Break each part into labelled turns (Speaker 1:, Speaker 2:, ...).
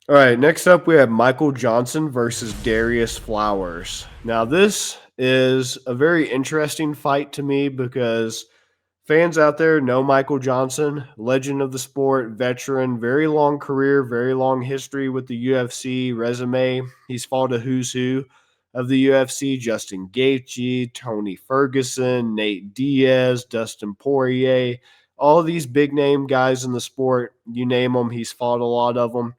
Speaker 1: All right, next up we have Michael Johnson versus Darrius Flowers. Now, this is a very interesting fight to me because fans out there know Michael Johnson, legend of the sport, veteran, very long career, very long history with the UFC resume. He's fought a who's who of the UFC: Justin Gaethje, Tony Ferguson, Nate Diaz, Dustin Poirier, all of these big name guys in the sport. You name them, he's fought a lot of them.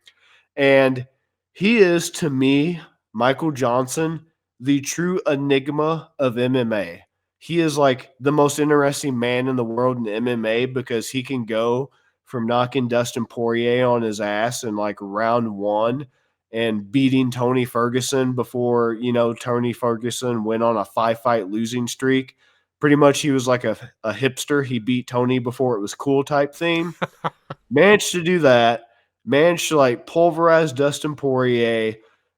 Speaker 1: And he is, to me, Michael Johnson, the true enigma of MMA. He is like the most interesting man in the world in MMA because he can go from knocking Dustin Poirier on his ass in like round one and beating Tony Ferguson before, Tony Ferguson went on a 5 fight losing streak. Pretty much he was like a hipster. He beat Tony before it was cool type thing. Managed to do that. Managed to like pulverize Dustin Poirier.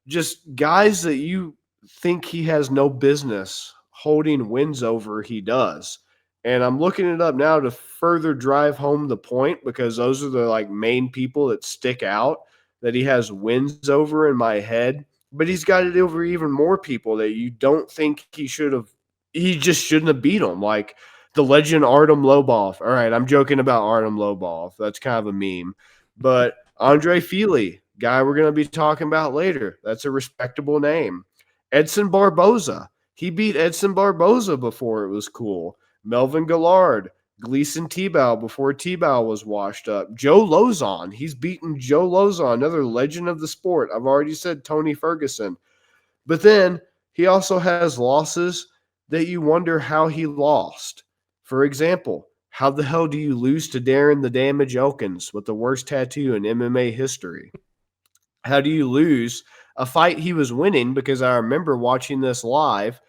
Speaker 1: Just guys that you think he has no business holding wins over, he does. And I'm looking it up now to further drive home the point because those are the like main people that stick out that he has wins over in my head. But he's got it over even more people that you don't think he should have. He just shouldn't have beat them. Like the legend Artem Lobov. All right, I'm joking about Artem Lobov. That's kind of a meme. But Andre Feely, guy we're going to be talking about later, that's a respectable name. Edson Barboza, he beat Edson Barboza before it was cool. Melvin Gillard, Gleason Tebow before Tebow was washed up. Joe Lozon, he's beaten Joe Lozon, another legend of the sport. I've already said Tony Ferguson. But then he also has losses that you wonder how he lost. For example, how the hell do you lose to Darren the Damage Elkins with the worst tattoo in MMA history? How do you lose a fight he was winning? Because I remember watching this live.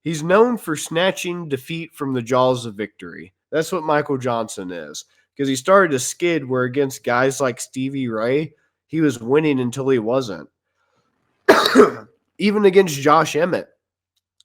Speaker 1: He's known for snatching defeat from the jaws of victory. That's what Michael Johnson is. Because he started to skid where against guys like Stevie Ray, he was winning until he wasn't. Even against Josh Emmett,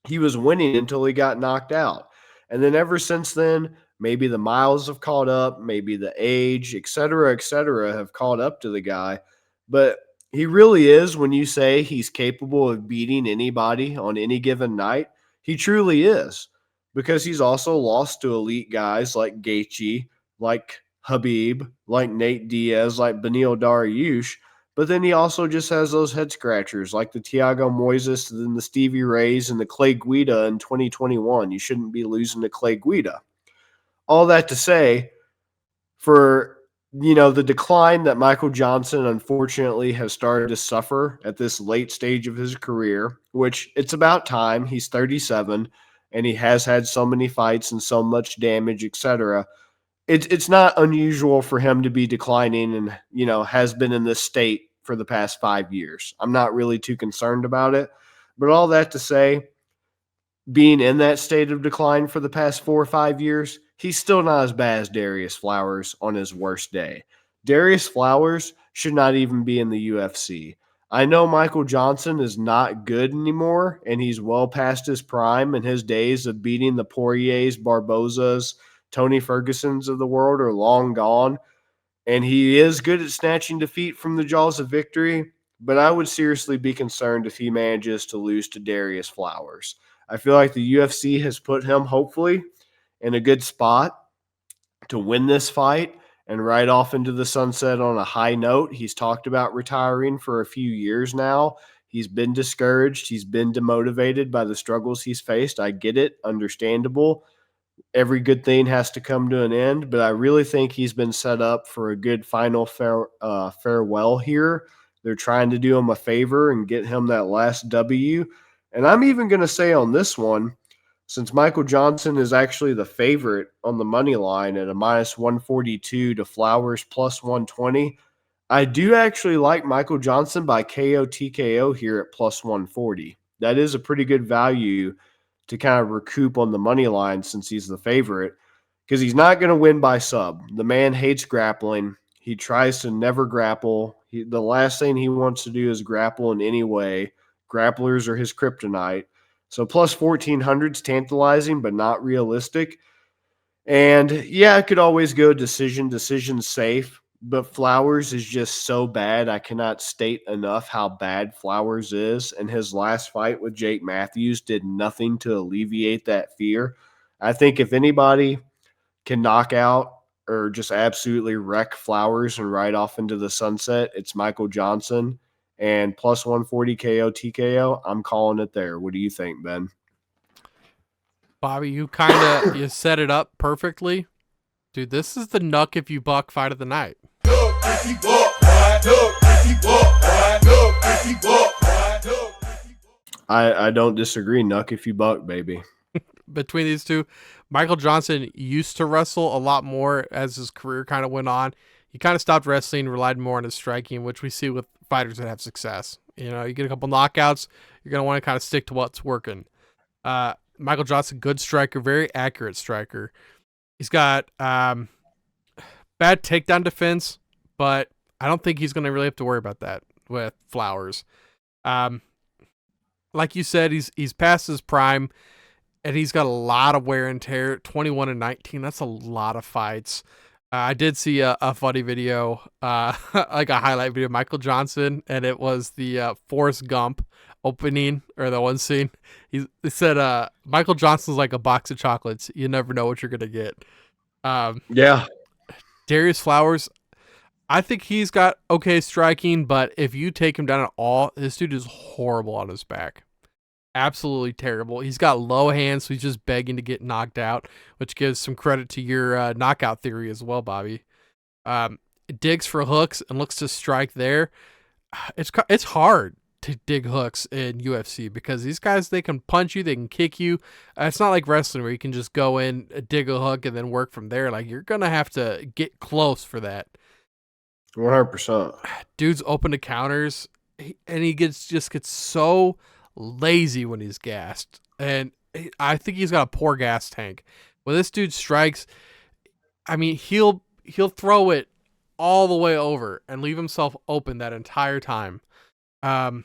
Speaker 1: he was winning until he got knocked out. And then ever since then, maybe the miles have caught up, maybe the age, et cetera, have caught up to the guy. But he really is, when you say he's capable of beating anybody on any given night, he truly is. Because he's also lost to elite guys like Gaethje, like Habib, like Nate Diaz, like Beneil Dariush. But then he also just has those head scratchers like the Tiago Moises and the Stevie Rays and the Clay Guida in 2021. You shouldn't be losing to Clay Guida. All that to say, for the decline that Michael Johnson unfortunately has started to suffer at this late stage of his career, which it's about time. He's 37 and he has had so many fights and so much damage, etc. It's not unusual for him to be declining and has been in this state for the past 5 years. I'm not really too concerned about it, but all that to say, being in that state of decline for the past 4 or 5 years, he's still not as bad as Darrius Flowers on his worst day. Darrius Flowers should not even be in the UFC. I know Michael Johnson is not good anymore, and he's well past his prime, and his days of beating the Poiriers, Barbozas, Tony Fergusons of the world are long gone. And he is good at snatching defeat from the jaws of victory, but I would seriously be concerned if he manages to lose to Darrius Flowers. I feel like the UFC has put him, hopefully, in a good spot to win this fight and ride off into the sunset on a high note. He's talked about retiring for a few years now. He's been discouraged. He's been demotivated by the struggles he's faced. I get it, understandable. Every good thing has to come to an end, but I really think he's been set up for a good final farewell here. They're trying to do him a favor and get him that last W. And I'm even going to say on this one, since Michael Johnson is actually the favorite on the money line at a minus 142 to Flowers plus 120, I do actually like Michael Johnson by KO TKO here at plus 140. That is a pretty good value to kind of recoup on the money line since he's the favorite, because he's not going to win by sub. The man hates grappling. He tries to never grapple. The last thing he wants to do is grapple in any way. Grapplers are his kryptonite. So plus 1400 is tantalizing, but not realistic. And yeah, it could always go decision safe. but Flowers is just so bad. I cannot state enough how bad Flowers is. And his last fight with Jake Matthews did nothing to alleviate that fear. I think if anybody can knock out or just absolutely wreck Flowers and ride off into the sunset, it's Michael Johnson. And plus 140 KO TKO, I'm calling it there. What do you think, Ben?
Speaker 2: Bobby, you set it up perfectly. Dude, this is the Nuck If You Buck fight of the night.
Speaker 1: I don't disagree. Nuck if you buck, baby.
Speaker 2: Between these two, Michael Johnson used to wrestle a lot more as his career kind of went on. He kind of stopped wrestling, relied more on his striking, which we see with fighters that have success. You know, you get a couple knockouts, you're going to want to kind of stick to what's working. Michael Johnson, good striker, very accurate striker. He's got bad takedown defense, but I don't think he's going to really have to worry about that with Flowers. Like you said, he's past his prime, and he's got a lot of wear and tear. 21-19, that's a lot of fights. I did see a funny video, like a highlight video of Michael Johnson, and it was the Forrest Gump opening, or the one scene. He said, Michael Johnson's like a box of chocolates. You never know what you're going to get.
Speaker 1: Yeah.
Speaker 2: Darrius Flowers, I think he's got okay striking, but if you take him down at all, this dude is horrible on his back. Absolutely terrible. He's got low hands, so he's just begging to get knocked out, which gives some credit to your knockout theory as well, Bobby. Digs for hooks and looks to strike there. It's hard to dig hooks in UFC because these guys, they can punch you, they can kick you. It's not like wrestling where you can just go in, dig a hook, and then work from there. Like, you're going to have to get close for that.
Speaker 1: 100%.
Speaker 2: Dude's open to counters, and he gets so lazy when he's gassed, and I think he's got a poor gas tank. When this dude strikes, I mean, he'll throw it all the way over and leave himself open that entire time. And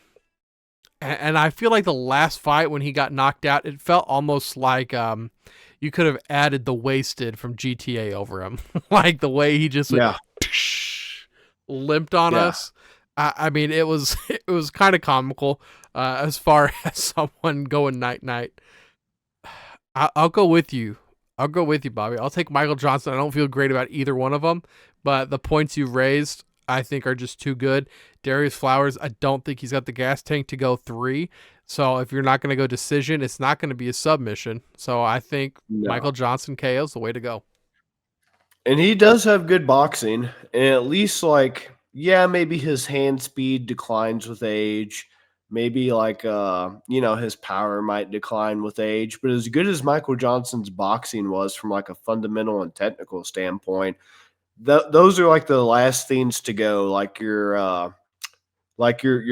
Speaker 2: I feel like the last fight when he got knocked out, it felt almost like you could have added the Wasted from GTA over him, like the way he just limped on us. I mean, it was kind of comical as far as someone going night. I'll go with you. I'll go with you, Bobby. I'll take Michael Johnson. I don't feel great about either one of them, but the points you raised, I think, are just too good. Darrius Flowers, I don't think he's got the gas tank to go 3. So if you're not going to go decision, it's not going to be a submission. So I think Michael Johnson KO is the way to go.
Speaker 1: And he does have good boxing, and at least maybe his hand speed declines with age. Maybe his power might decline with age. But as good as Michael Johnson's boxing was from like a fundamental and technical standpoint, those are like the last things to go. Like your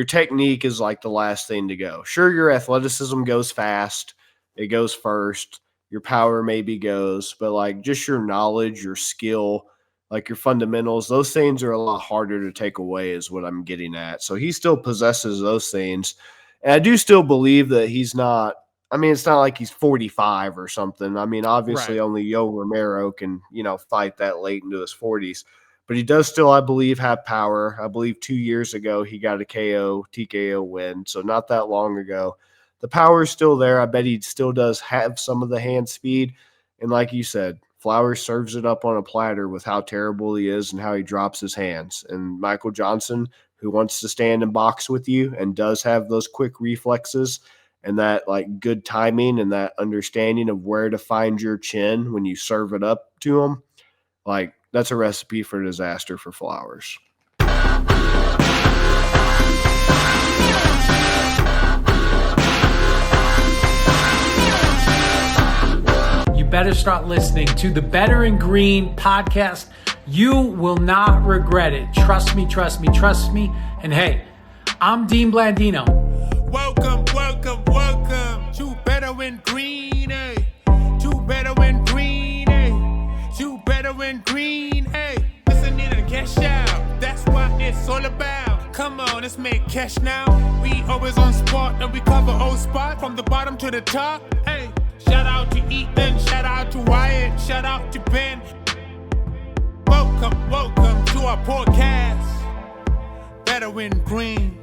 Speaker 1: technique is like the last thing to go. Sure, your athleticism goes fast. It goes first. Your power maybe goes, but like just your knowledge, your skill, like your fundamentals, those things are a lot harder to take away is what I'm getting at. So he still possesses those things. And I do still believe that he's not, I mean, it's not like he's 45 or something. I mean, obviously only Yo Romero can, fight that late into his 40s. But he does still, I believe, have power. I believe 2 years ago he got a TKO win. So not that long ago. The power is still there. I bet he still does have some of the hand speed. And like you said, Flowers serves it up on a platter with how terrible he is and how he drops his hands. And Michael Johnson, who wants to stand and box with you and does have those quick reflexes and that like good timing and that understanding of where to find your chin when you serve it up to him, like that's a recipe for disaster for Flowers.
Speaker 3: Better start listening to the Better in Green podcast. You will not regret it. Trust me. And hey, I'm Dean Blandino.
Speaker 4: Welcome to Better in Green, eh? To Better in Green, eh? To Better in Green, eh? Listen in and cash out. That's what it's all about. Come on, let's make cash now. We always on spot and we cover old spot from the bottom to the top, hey. Shout out to Ethan, shout out to Wyatt, shout out to Ben. welcome to our podcast. Better win green.